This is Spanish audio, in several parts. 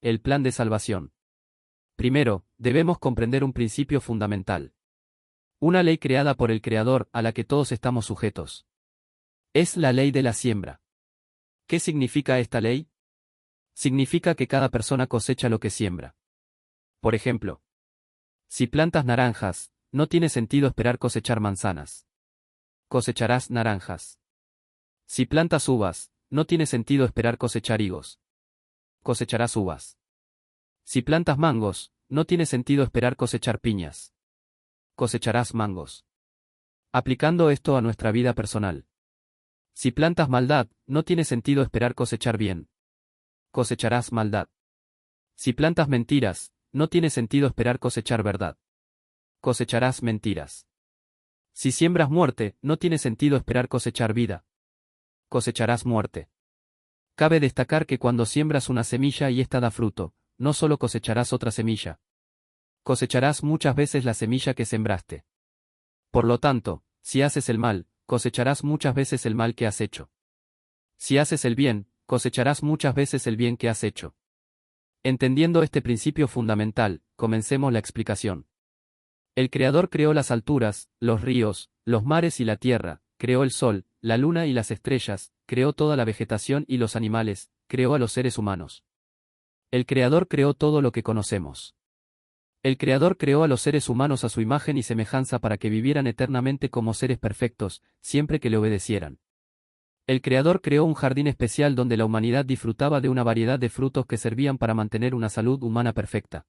El plan de salvación. Primero, debemos comprender un principio fundamental. Una ley creada por el Creador a la que todos estamos sujetos. Es la ley de la siembra. ¿Qué significa esta ley? Significa que cada persona cosecha lo que siembra. Por ejemplo, si plantas naranjas, no tiene sentido esperar cosechar manzanas. Cosecharás naranjas. Si plantas uvas, no tiene sentido esperar cosechar higos. Cosecharás uvas. Si plantas mangos, no tiene sentido esperar cosechar piñas. Cosecharás mangos. Aplicando esto a nuestra vida personal. Si plantas maldad, no tiene sentido esperar cosechar bien. Cosecharás maldad. Si plantas mentiras, no tiene sentido esperar cosechar verdad. Cosecharás mentiras. Si siembras muerte, no tiene sentido esperar cosechar vida. Cosecharás muerte. Cabe destacar que cuando siembras una semilla y ésta da fruto, no solo cosecharás otra semilla. Cosecharás muchas veces la semilla que sembraste. Por lo tanto, si haces el mal, cosecharás muchas veces el mal que has hecho. Si haces el bien, cosecharás muchas veces el bien que has hecho. Entendiendo este principio fundamental, comencemos la explicación. El Creador creó las alturas, los ríos, los mares y la tierra, creó el sol, la luna y las estrellas, creó toda la vegetación y los animales, creó a los seres humanos. El Creador creó todo lo que conocemos. El Creador creó a los seres humanos a su imagen y semejanza para que vivieran eternamente como seres perfectos, siempre que le obedecieran. El Creador creó un jardín especial donde la humanidad disfrutaba de una variedad de frutos que servían para mantener una salud humana perfecta.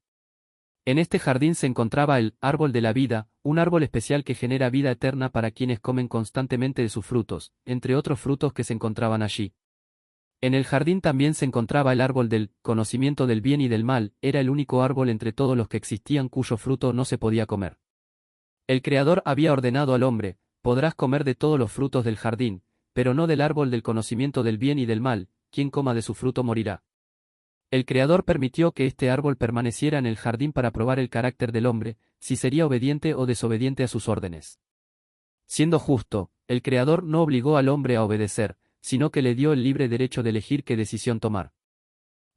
En este jardín se encontraba el árbol de la vida, un árbol especial que genera vida eterna para quienes comen constantemente de sus frutos, entre otros frutos que se encontraban allí. En el jardín también se encontraba el árbol del conocimiento del bien y del mal, era el único árbol entre todos los que existían cuyo fruto no se podía comer. El Creador había ordenado al hombre: podrás comer de todos los frutos del jardín, pero no del árbol del conocimiento del bien y del mal, quien coma de su fruto morirá. El Creador permitió que este árbol permaneciera en el jardín para probar el carácter del hombre, si sería obediente o desobediente a sus órdenes. Siendo justo, el Creador no obligó al hombre a obedecer, sino que le dio el libre derecho de elegir qué decisión tomar.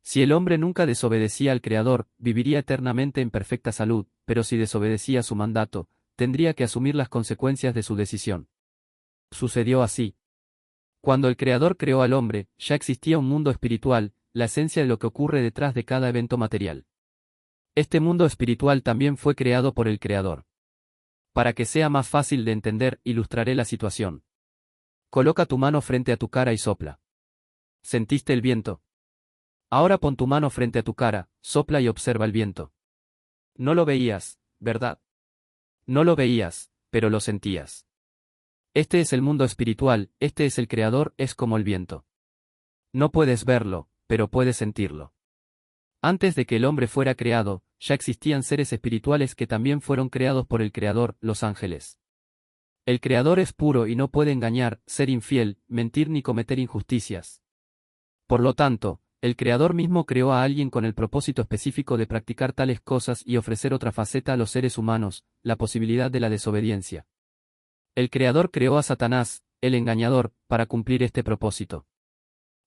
Si el hombre nunca desobedecía al Creador, viviría eternamente en perfecta salud, pero si desobedecía su mandato, tendría que asumir las consecuencias de su decisión. Sucedió así. Cuando el Creador creó al hombre, ya existía un mundo espiritual, la esencia de lo que ocurre detrás de cada evento material. Este mundo espiritual también fue creado por el Creador. Para que sea más fácil de entender, ilustraré la situación. Coloca tu mano frente a tu cara y sopla. ¿Sentiste el viento? Ahora pon tu mano frente a tu cara, sopla y observa el viento. No lo veías, ¿verdad? No lo veías, pero lo sentías. Este es el mundo espiritual, este es el Creador, es como el viento. No puedes verlo, pero puedes sentirlo. Antes de que el hombre fuera creado, ya existían seres espirituales que también fueron creados por el Creador, los ángeles. El Creador es puro y no puede engañar, ser infiel, mentir ni cometer injusticias. Por lo tanto, el Creador mismo creó a alguien con el propósito específico de practicar tales cosas y ofrecer otra faceta a los seres humanos, la posibilidad de la desobediencia. El Creador creó a Satanás, el engañador, para cumplir este propósito.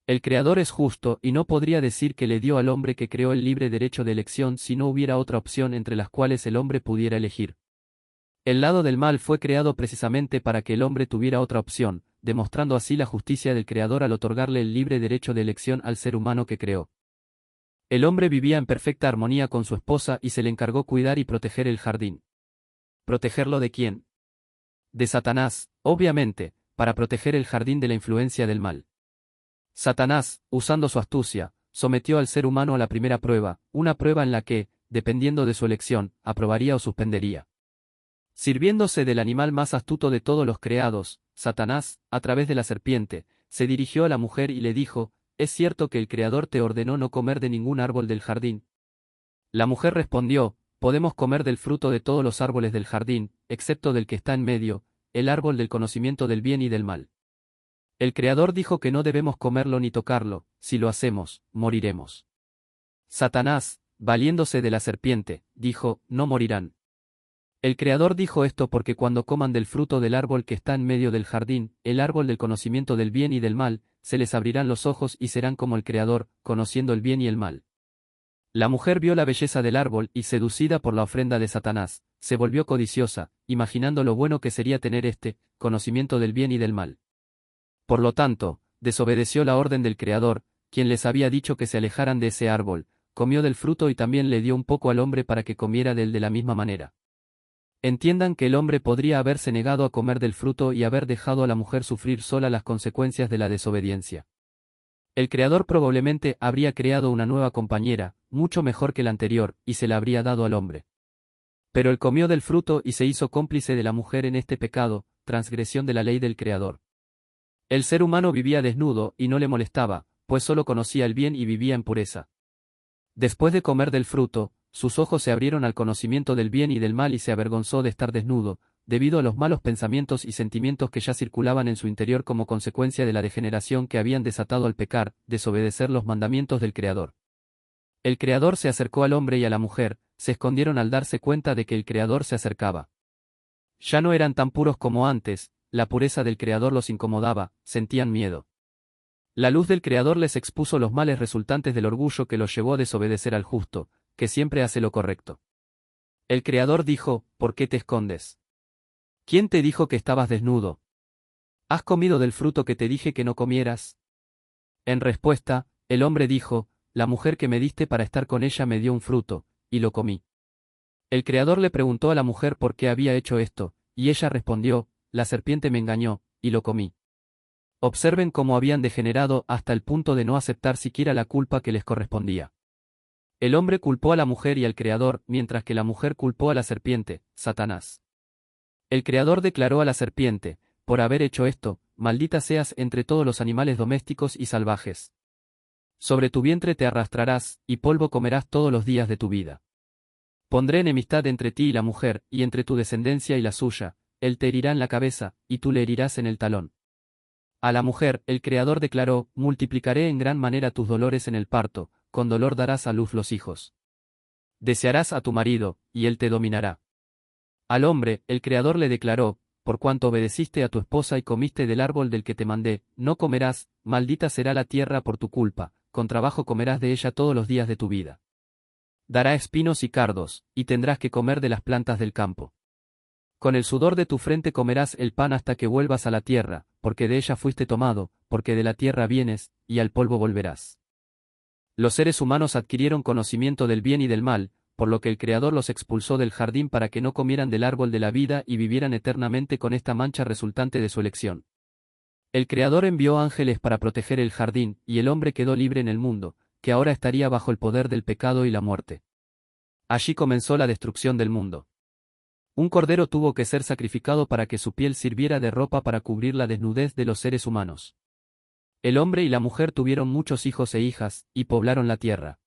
El Creador es justo y no podría decir que le dio al hombre que creó el libre derecho de elección si no hubiera otra opción entre las cuales el hombre pudiera elegir. El lado del mal fue creado precisamente para que el hombre tuviera otra opción, demostrando así la justicia del Creador al otorgarle el libre derecho de elección al ser humano que creó. El hombre vivía en perfecta armonía con su esposa y se le encargó cuidar y proteger el jardín. ¿Protegerlo de quién? De Satanás, obviamente, para proteger el jardín de la influencia del mal. Satanás, usando su astucia, sometió al ser humano a la primera prueba, una prueba en la que, dependiendo de su elección, aprobaría o suspendería. Sirviéndose del animal más astuto de todos los creados, Satanás, a través de la serpiente, se dirigió a la mujer y le dijo: ¿es cierto que el Creador te ordenó no comer de ningún árbol del jardín? La mujer respondió: podemos comer del fruto de todos los árboles del jardín, excepto del que está en medio, el árbol del conocimiento del bien y del mal. El Creador dijo que no debemos comerlo ni tocarlo, si lo hacemos, moriremos. Satanás, valiéndose de la serpiente, dijo: no morirán. El Creador dijo esto porque cuando coman del fruto del árbol que está en medio del jardín, el árbol del conocimiento del bien y del mal, se les abrirán los ojos y serán como el Creador, conociendo el bien y el mal. La mujer vio la belleza del árbol y, seducida por la ofrenda de Satanás, se volvió codiciosa, imaginando lo bueno que sería tener este conocimiento del bien y del mal. Por lo tanto, desobedeció la orden del Creador, quien les había dicho que se alejaran de ese árbol, comió del fruto y también le dio un poco al hombre para que comiera de él de la misma manera. Entiendan que el hombre podría haberse negado a comer del fruto y haber dejado a la mujer sufrir sola las consecuencias de la desobediencia. El Creador probablemente habría creado una nueva compañera, mucho mejor que la anterior, y se la habría dado al hombre. Pero él comió del fruto y se hizo cómplice de la mujer en este pecado, transgresión de la ley del Creador. El ser humano vivía desnudo y no le molestaba, pues solo conocía el bien y vivía en pureza. Después de comer del fruto, sus ojos se abrieron al conocimiento del bien y del mal y se avergonzó de estar desnudo, debido a los malos pensamientos y sentimientos que ya circulaban en su interior como consecuencia de la degeneración que habían desatado al pecar, desobedecer los mandamientos del Creador. El Creador se acercó al hombre y a la mujer, se escondieron al darse cuenta de que el Creador se acercaba. Ya no eran tan puros como antes, la pureza del Creador los incomodaba, sentían miedo. La luz del Creador les expuso los males resultantes del orgullo que los llevó a desobedecer al justo, que siempre hace lo correcto. El Creador dijo, ¿por qué te escondes? ¿Quién te dijo que estabas desnudo? ¿Has comido del fruto que te dije que no comieras? En respuesta, el hombre dijo, la mujer que me diste para estar con ella me dio un fruto, y lo comí. El Creador le preguntó a la mujer por qué había hecho esto, y ella respondió, la serpiente me engañó, y lo comí. Observen cómo habían degenerado hasta el punto de no aceptar siquiera la culpa que les correspondía. El hombre culpó a la mujer y al Creador, mientras que la mujer culpó a la serpiente, Satanás. El Creador declaró a la serpiente, por haber hecho esto, maldita seas entre todos los animales domésticos y salvajes. Sobre tu vientre te arrastrarás, y polvo comerás todos los días de tu vida. Pondré enemistad entre ti y la mujer, y entre tu descendencia y la suya, él te herirá en la cabeza, y tú le herirás en el talón. A la mujer, el Creador declaró, multiplicaré en gran manera tus dolores en el parto, con dolor darás a luz los hijos. Desearás a tu marido, y él te dominará. Al hombre, el Creador le declaró, por cuanto obedeciste a tu esposa y comiste del árbol del que te mandé, no comerás, maldita será la tierra por tu culpa, con trabajo comerás de ella todos los días de tu vida. Dará espinos y cardos, y tendrás que comer de las plantas del campo. Con el sudor de tu frente comerás el pan hasta que vuelvas a la tierra, porque de ella fuiste tomado, porque de la tierra vienes, y al polvo volverás. Los seres humanos adquirieron conocimiento del bien y del mal, por lo que el Creador los expulsó del jardín para que no comieran del árbol de la vida y vivieran eternamente con esta mancha resultante de su elección. El Creador envió ángeles para proteger el jardín, y el hombre quedó libre en el mundo, que ahora estaría bajo el poder del pecado y la muerte. Allí comenzó la destrucción del mundo. Un cordero tuvo que ser sacrificado para que su piel sirviera de ropa para cubrir la desnudez de los seres humanos. El hombre y la mujer tuvieron muchos hijos e hijas, y poblaron la tierra.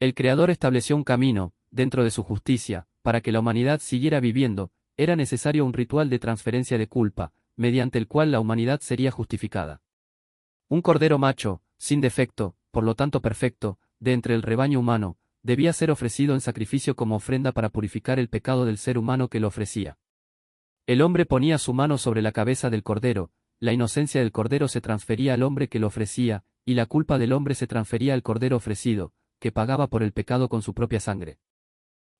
El Creador estableció un camino, dentro de su justicia, para que la humanidad siguiera viviendo, era necesario un ritual de transferencia de culpa, mediante el cual la humanidad sería justificada. Un cordero macho, sin defecto, por lo tanto perfecto, de entre el rebaño humano, debía ser ofrecido en sacrificio como ofrenda para purificar el pecado del ser humano que lo ofrecía. El hombre ponía su mano sobre la cabeza del cordero, la inocencia del cordero se transfería al hombre que lo ofrecía, y la culpa del hombre se transfería al cordero ofrecido, que pagaba por el pecado con su propia sangre.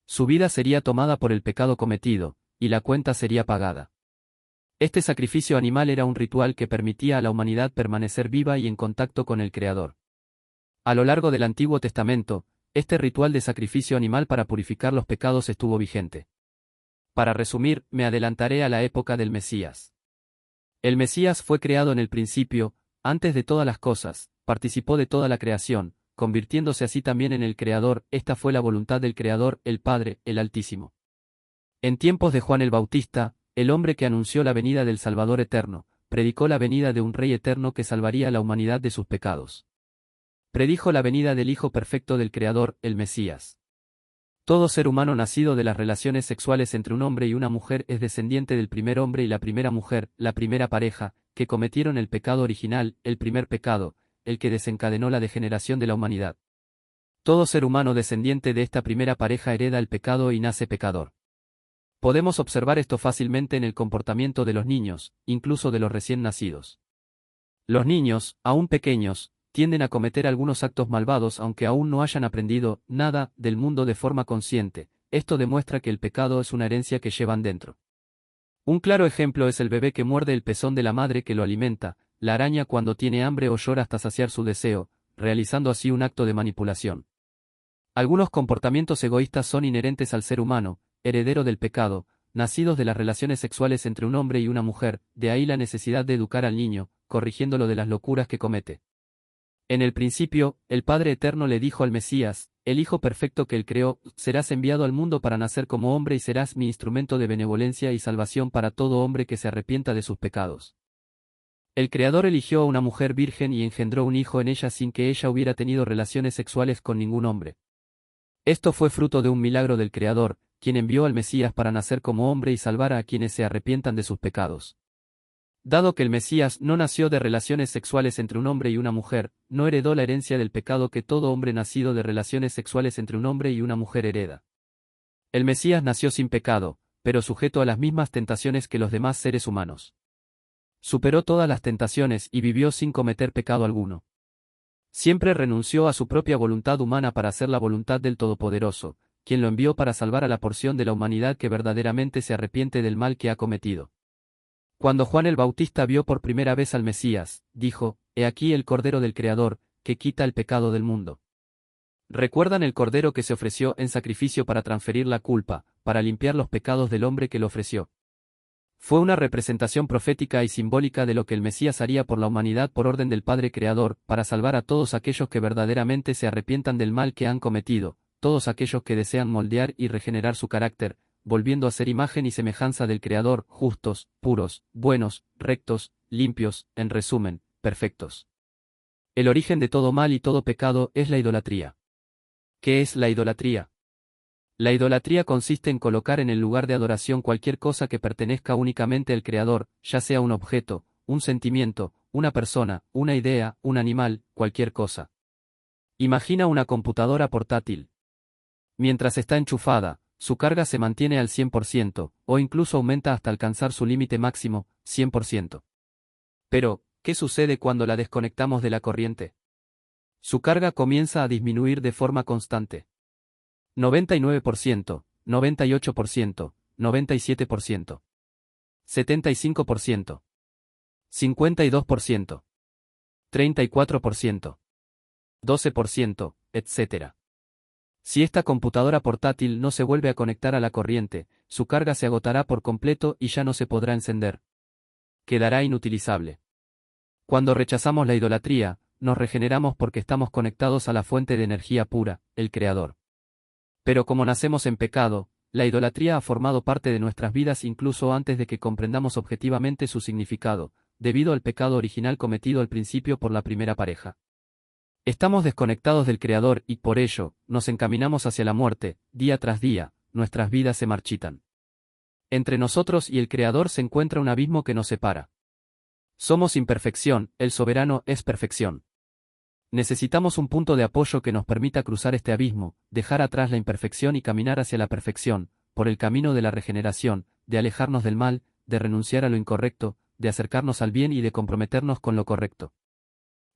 Su vida sería tomada por el pecado cometido, y la cuenta sería pagada. Este sacrificio animal era un ritual que permitía a la humanidad permanecer viva y en contacto con el Creador. A lo largo del Antiguo Testamento, este ritual de sacrificio animal para purificar los pecados estuvo vigente. Para resumir, me adelantaré a la época del Mesías. El Mesías fue creado en el principio, antes de todas las cosas, participó de toda la creación, convirtiéndose así también en el Creador. Esta fue la voluntad del Creador, el Padre, el Altísimo. En tiempos de Juan el Bautista, el hombre que anunció la venida del Salvador eterno, predicó la venida de un Rey eterno que salvaría a la humanidad de sus pecados. Predijo la venida del Hijo perfecto del Creador, el Mesías. Todo ser humano nacido de las relaciones sexuales entre un hombre y una mujer es descendiente del primer hombre y la primera mujer, la primera pareja, que cometieron el pecado original, el primer pecado, el que desencadenó la degeneración de la humanidad. Todo ser humano descendiente de esta primera pareja hereda el pecado y nace pecador. Podemos observar esto fácilmente en el comportamiento de los niños, incluso de los recién nacidos. Los niños, aún pequeños, tienden a cometer algunos actos malvados aunque aún no hayan aprendido nada del mundo de forma consciente. Esto demuestra que el pecado es una herencia que llevan dentro. Un claro ejemplo es el bebé que muerde el pezón de la madre que lo alimenta, la araña cuando tiene hambre o llora hasta saciar su deseo, realizando así un acto de manipulación. Algunos comportamientos egoístas son inherentes al ser humano, heredero del pecado, nacidos de las relaciones sexuales entre un hombre y una mujer, de ahí la necesidad de educar al niño, corrigiéndolo de las locuras que comete. En el principio, el Padre Eterno le dijo al Mesías, el Hijo perfecto que él creó, serás enviado al mundo para nacer como hombre y serás mi instrumento de benevolencia y salvación para todo hombre que se arrepienta de sus pecados. El Creador eligió a una mujer virgen y engendró un hijo en ella sin que ella hubiera tenido relaciones sexuales con ningún hombre. Esto fue fruto de un milagro del Creador, quien envió al Mesías para nacer como hombre y salvar a quienes se arrepientan de sus pecados. Dado que el Mesías no nació de relaciones sexuales entre un hombre y una mujer, no heredó la herencia del pecado que todo hombre nacido de relaciones sexuales entre un hombre y una mujer hereda. El Mesías nació sin pecado, pero sujeto a las mismas tentaciones que los demás seres humanos. Superó todas las tentaciones y vivió sin cometer pecado alguno. Siempre renunció a su propia voluntad humana para hacer la voluntad del Todopoderoso, quien lo envió para salvar a la porción de la humanidad que verdaderamente se arrepiente del mal que ha cometido. Cuando Juan el Bautista vio por primera vez al Mesías, dijo, «He aquí el Cordero del Creador, que quita el pecado del mundo». ¿Recuerdan el Cordero que se ofreció en sacrificio para transferir la culpa, para limpiar los pecados del hombre que lo ofreció? Fue una representación profética y simbólica de lo que el Mesías haría por la humanidad por orden del Padre Creador, para salvar a todos aquellos que verdaderamente se arrepientan del mal que han cometido, todos aquellos que desean moldear y regenerar su carácter, volviendo a ser imagen y semejanza del Creador, justos, puros, buenos, rectos, limpios, en resumen, perfectos. El origen de todo mal y todo pecado es la idolatría. ¿Qué es la idolatría? La idolatría consiste en colocar en el lugar de adoración cualquier cosa que pertenezca únicamente al Creador, ya sea un objeto, un sentimiento, una persona, una idea, un animal, cualquier cosa. Imagina una computadora portátil. Mientras está enchufada, su carga se mantiene al 100%, o incluso aumenta hasta alcanzar su límite máximo, 100%. Pero, ¿qué sucede cuando la desconectamos de la corriente? Su carga comienza a disminuir de forma constante. 99%, 98%, 97%, 75%, 52%, 34%, 12%, etc. Si esta computadora portátil no se vuelve a conectar a la corriente, su carga se agotará por completo y ya no se podrá encender. Quedará inutilizable. Cuando rechazamos la idolatría, nos regeneramos porque estamos conectados a la fuente de energía pura, el Creador. Pero como nacemos en pecado, la idolatría ha formado parte de nuestras vidas incluso antes de que comprendamos objetivamente su significado, debido al pecado original cometido al principio por la primera pareja. Estamos desconectados del Creador y, por ello, nos encaminamos hacia la muerte, día tras día, nuestras vidas se marchitan. Entre nosotros y el Creador se encuentra un abismo que nos separa. Somos imperfección, el soberano es perfección. Necesitamos un punto de apoyo que nos permita cruzar este abismo, dejar atrás la imperfección y caminar hacia la perfección, por el camino de la regeneración, de alejarnos del mal, de renunciar a lo incorrecto, de acercarnos al bien y de comprometernos con lo correcto.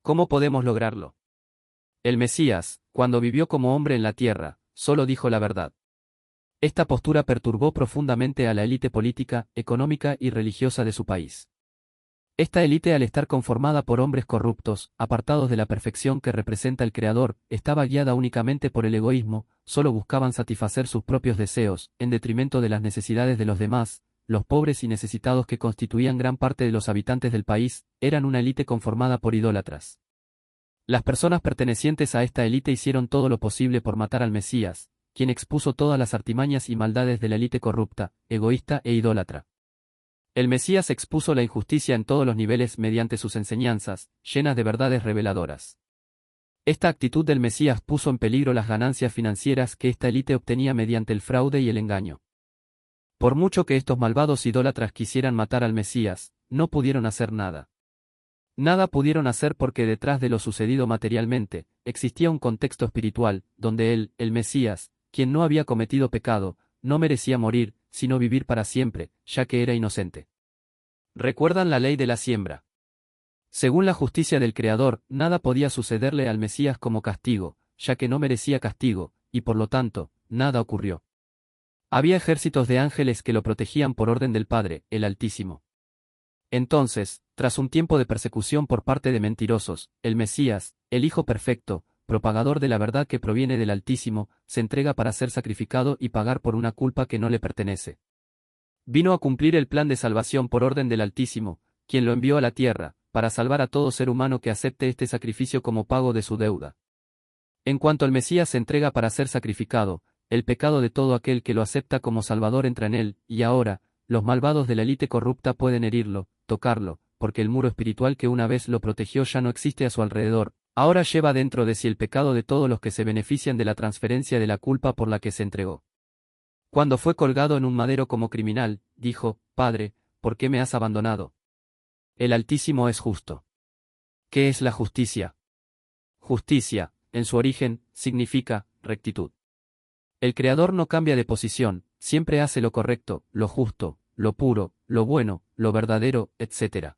¿Cómo podemos lograrlo? El Mesías, cuando vivió como hombre en la tierra, solo dijo la verdad. Esta postura perturbó profundamente a la élite política, económica y religiosa de su país. Esta élite, al estar conformada por hombres corruptos, apartados de la perfección que representa el Creador, estaba guiada únicamente por el egoísmo, solo buscaban satisfacer sus propios deseos, en detrimento de las necesidades de los demás. Los pobres y necesitados que constituían gran parte de los habitantes del país, eran una élite conformada por idólatras. Las personas pertenecientes a esta élite hicieron todo lo posible por matar al Mesías, quien expuso todas las artimañas y maldades de la élite corrupta, egoísta e idólatra. El Mesías expuso la injusticia en todos los niveles mediante sus enseñanzas, llenas de verdades reveladoras. Esta actitud del Mesías puso en peligro las ganancias financieras que esta élite obtenía mediante el fraude y el engaño. Por mucho que estos malvados idólatras quisieran matar al Mesías, no pudieron hacer nada. Nada pudieron hacer porque detrás de lo sucedido materialmente, existía un contexto espiritual, donde él, el Mesías, quien no había cometido pecado, no merecía morir, sino vivir para siempre, ya que era inocente. ¿Recuerdan la ley de la siembra? Según la justicia del Creador, nada podía sucederle al Mesías como castigo, ya que no merecía castigo, y por lo tanto, nada ocurrió. Había ejércitos de ángeles que lo protegían por orden del Padre, el Altísimo. Entonces, tras un tiempo de persecución por parte de mentirosos, el Mesías, el Hijo perfecto, propagador de la verdad que proviene del Altísimo, se entrega para ser sacrificado y pagar por una culpa que no le pertenece. Vino a cumplir el plan de salvación por orden del Altísimo, quien lo envió a la tierra, para salvar a todo ser humano que acepte este sacrificio como pago de su deuda. En cuanto el Mesías se entrega para ser sacrificado, el pecado de todo aquel que lo acepta como Salvador entra en él, y ahora, los malvados de la élite corrupta pueden herirlo, tocarlo, porque el muro espiritual que una vez lo protegió ya no existe a su alrededor, ahora lleva dentro de sí el pecado de todos los que se benefician de la transferencia de la culpa por la que se entregó. Cuando fue colgado en un madero como criminal, dijo, Padre, ¿por qué me has abandonado? El Altísimo es justo. ¿Qué es la justicia? Justicia, en su origen, significa rectitud. El Creador no cambia de posición, siempre hace lo correcto, lo justo, lo puro, lo bueno, lo verdadero, etc.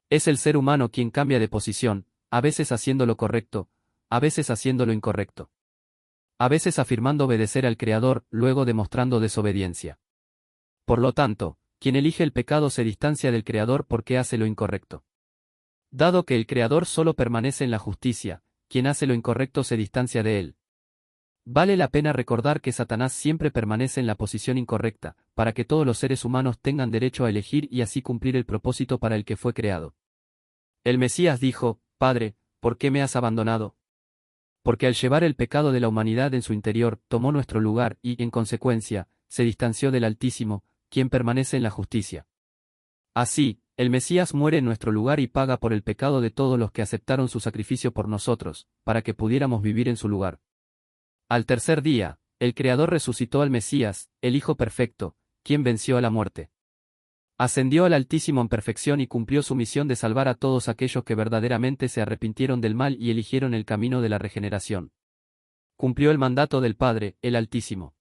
Es el ser humano quien cambia de posición, a veces haciendo lo correcto, a veces haciendo lo incorrecto. A veces afirmando obedecer al Creador, luego demostrando desobediencia. Por lo tanto, quien elige el pecado se distancia del Creador porque hace lo incorrecto. Dado que el Creador solo permanece en la justicia, quien hace lo incorrecto se distancia de él. Vale la pena recordar que Satanás siempre permanece en la posición incorrecta, para que todos los seres humanos tengan derecho a elegir y así cumplir el propósito para el que fue creado. El Mesías dijo, Padre, ¿por qué me has abandonado? Porque al llevar el pecado de la humanidad en su interior, tomó nuestro lugar y, en consecuencia, se distanció del Altísimo, quien permanece en la justicia. Así, el Mesías muere en nuestro lugar y paga por el pecado de todos los que aceptaron su sacrificio por nosotros, para que pudiéramos vivir en su lugar. Al tercer día, el Creador resucitó al Mesías, el Hijo perfecto, quien venció a la muerte. Ascendió al Altísimo en perfección y cumplió su misión de salvar a todos aquellos que verdaderamente se arrepintieron del mal y eligieron el camino de la regeneración. Cumplió el mandato del Padre, el Altísimo.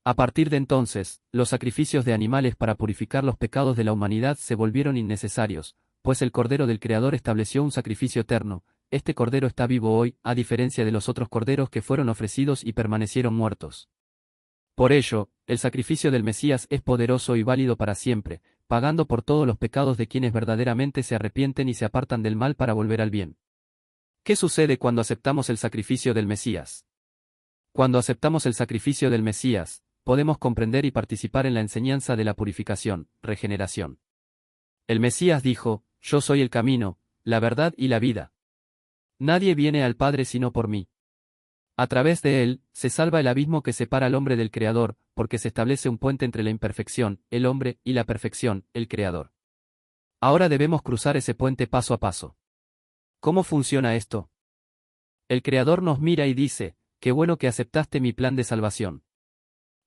A partir de entonces, los sacrificios de animales para purificar los pecados de la humanidad se volvieron innecesarios, pues el Cordero del Creador estableció un sacrificio eterno. Este Cordero está vivo hoy, a diferencia de los otros corderos que fueron ofrecidos y permanecieron muertos. Por ello, el sacrificio del Mesías es poderoso y válido para siempre, pagando por todos los pecados de quienes verdaderamente se arrepienten y se apartan del mal para volver al bien. ¿Qué sucede cuando aceptamos el sacrificio del Mesías? Cuando aceptamos el sacrificio del Mesías, podemos comprender y participar en la enseñanza de la purificación, regeneración. El Mesías dijo, Yo soy el camino, la verdad y la vida. Nadie viene al Padre sino por mí. A través de él, se salva el abismo que separa al hombre del Creador, porque se establece un puente entre la imperfección, el hombre, y la perfección, el Creador. Ahora debemos cruzar ese puente paso a paso. ¿Cómo funciona esto? El Creador nos mira y dice, qué bueno que aceptaste mi plan de salvación.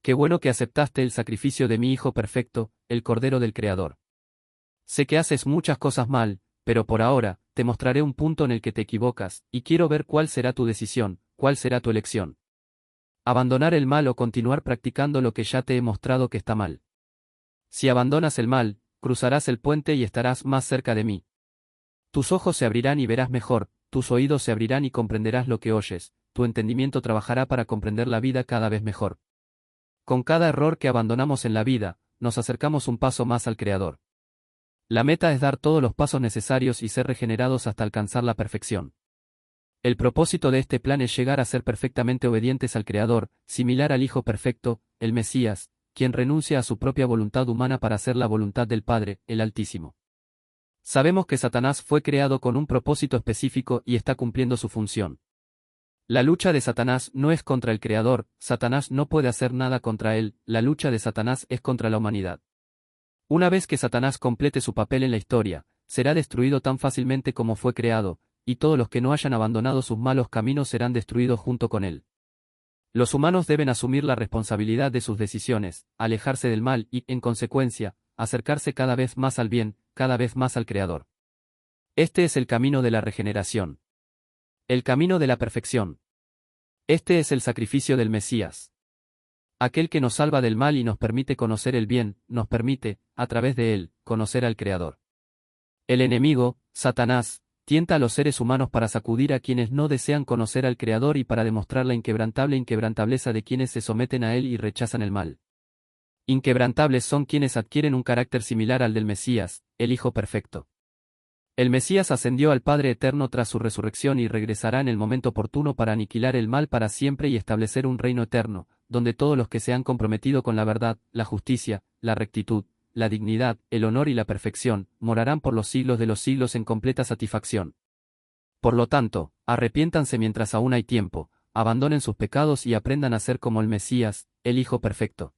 Qué bueno que aceptaste el sacrificio de mi Hijo perfecto, el Cordero del Creador. Sé que haces muchas cosas mal, pero por ahora, te mostraré un punto en el que te equivocas, y quiero ver cuál será tu decisión, cuál será tu elección. Abandonar el mal o continuar practicando lo que ya te he mostrado que está mal. Si abandonas el mal, cruzarás el puente y estarás más cerca de mí. Tus ojos se abrirán y verás mejor, tus oídos se abrirán y comprenderás lo que oyes, tu entendimiento trabajará para comprender la vida cada vez mejor. Con cada error que abandonamos en la vida, nos acercamos un paso más al Creador. La meta es dar todos los pasos necesarios y ser regenerados hasta alcanzar la perfección. El propósito de este plan es llegar a ser perfectamente obedientes al Creador, similar al Hijo perfecto, el Mesías, quien renuncia a su propia voluntad humana para hacer la voluntad del Padre, el Altísimo. Sabemos que Satanás fue creado con un propósito específico y está cumpliendo su función. La lucha de Satanás no es contra el Creador, Satanás no puede hacer nada contra él, la lucha de Satanás es contra la humanidad. Una vez que Satanás complete su papel en la historia, será destruido tan fácilmente como fue creado, y todos los que no hayan abandonado sus malos caminos serán destruidos junto con él. Los humanos deben asumir la responsabilidad de sus decisiones, alejarse del mal y, en consecuencia, acercarse cada vez más al bien, cada vez más al Creador. Este es el camino de la regeneración. El camino de la perfección. Este es el sacrificio del Mesías. Aquel que nos salva del mal y nos permite conocer el bien, nos permite, a través de él, conocer al Creador. El enemigo, Satanás tienta a los seres humanos para sacudir a quienes no desean conocer al Creador y para demostrar la inquebrantableza de quienes se someten a él y rechazan el mal. Inquebrantables son quienes adquieren un carácter similar al del Mesías, el Hijo Perfecto. El Mesías ascendió al Padre Eterno tras su resurrección y regresará en el momento oportuno para aniquilar el mal para siempre y establecer un reino eterno, donde todos los que se han comprometido con la verdad, la justicia, la rectitud, la dignidad, el honor y la perfección, morarán por los siglos de los siglos en completa satisfacción. Por lo tanto, arrepiéntanse mientras aún hay tiempo, abandonen sus pecados y aprendan a ser como el Mesías, el Hijo Perfecto.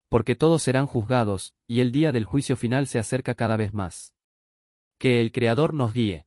Porque todos serán juzgados, y el día del juicio final se acerca cada vez más. Que el Creador nos guíe.